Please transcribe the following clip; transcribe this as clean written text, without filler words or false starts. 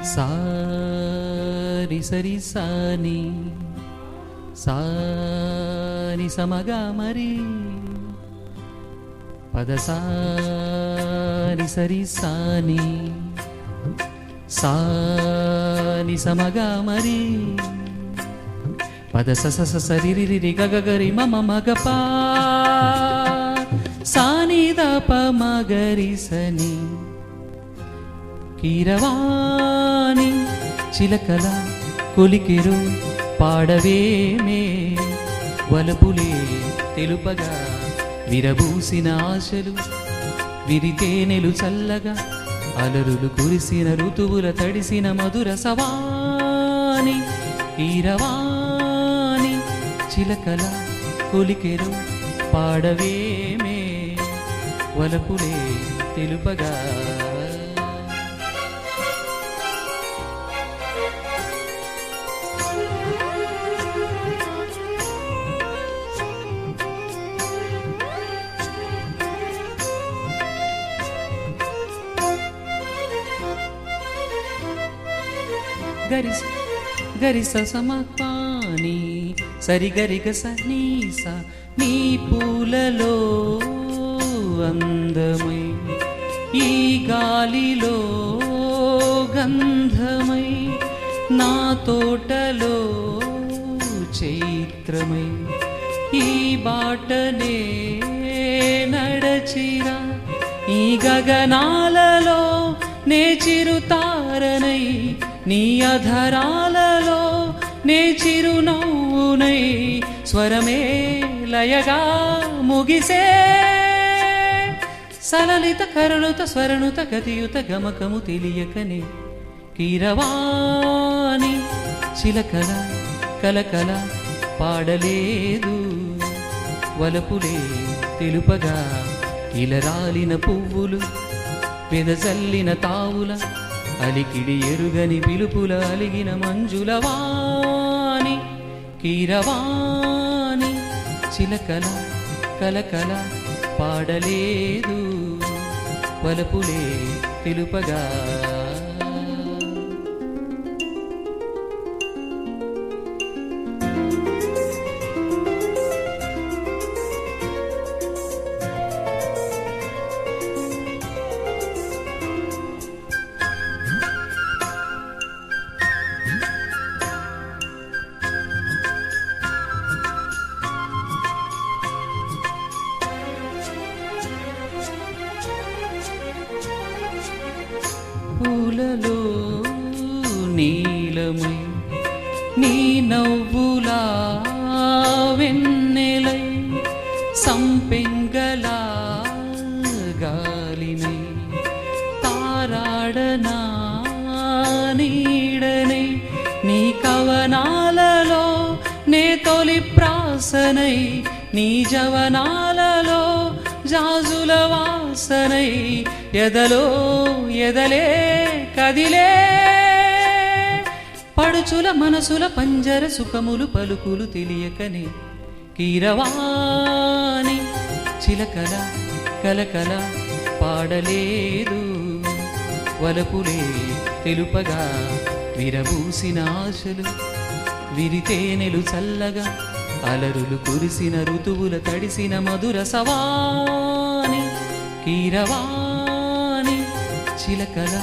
సారి సరి సాని సాని సమగా మరి పద సారి సరి సాని సాని సమగా మరి పద స సరి రి రి గ గ రి మ మ గ ప సాని ద ప మగరి సని కీరవాణి చిలకల కొలికెరు పాడవేమే వలపులే తెలుపగా విరబూసిన ఆశలు విరితేనెలు చల్లగా అలరులు కురిసిన ఋతువుల తడిసిన మధుర సవాని కీరవాణి చిలకల కొలికెరు పాడవేమే వలపులే తెలుపగా గరిస గరిస సమపాని సరి గరిగ సనీస నీ పూలలో అందమై ఈ గాలిలో గంధమై నా తోటలో చైత్రమై ఈ బాటనే నడచిరా ఈ గగనాలలో నే చిరుతారనై నీ అధరాలలో నే చిరునవ్వునై స్వరమే లయగా ముగిసే సలలిత కరళుత స్వరణుత గతియుత గమకము తెలియకనే కీరవాణి చిలకల కలకల పాడలేదు వలపులే తెలుపగా ఇలరాలిన పువ్వులు వెదజల్లిన తావుల అలికిడి ఎరుగని పిలుపుల అలిగిన మంజుల వాణి కీరవాణి చిలకల కలకల పాడలేదు వలపులే తెలుపగా పూలలో నీలమై నీ నవ్వులా వెన్నెలై సంపెంగలా గాలినై తారాడనా నీడనై నీ కవనాలలో నే తొలి ప్రాసనై నీ జవనాలలో జాజుల వాసనై ఎదలో ఎదలే కదిలే పడుచుల మనసుల పంజర సుఖములు పలుకులు తెలియకనే కీరవాణి చిలకల కలకల పాడలేదు వలపులే తెలుపగా విరబూసిన ఆశలు విరితేనెలు చల్లగా అలరులు కురిసిన ఋతువుల తడిసిన మధుర సవాని కీరవాణి చిలకల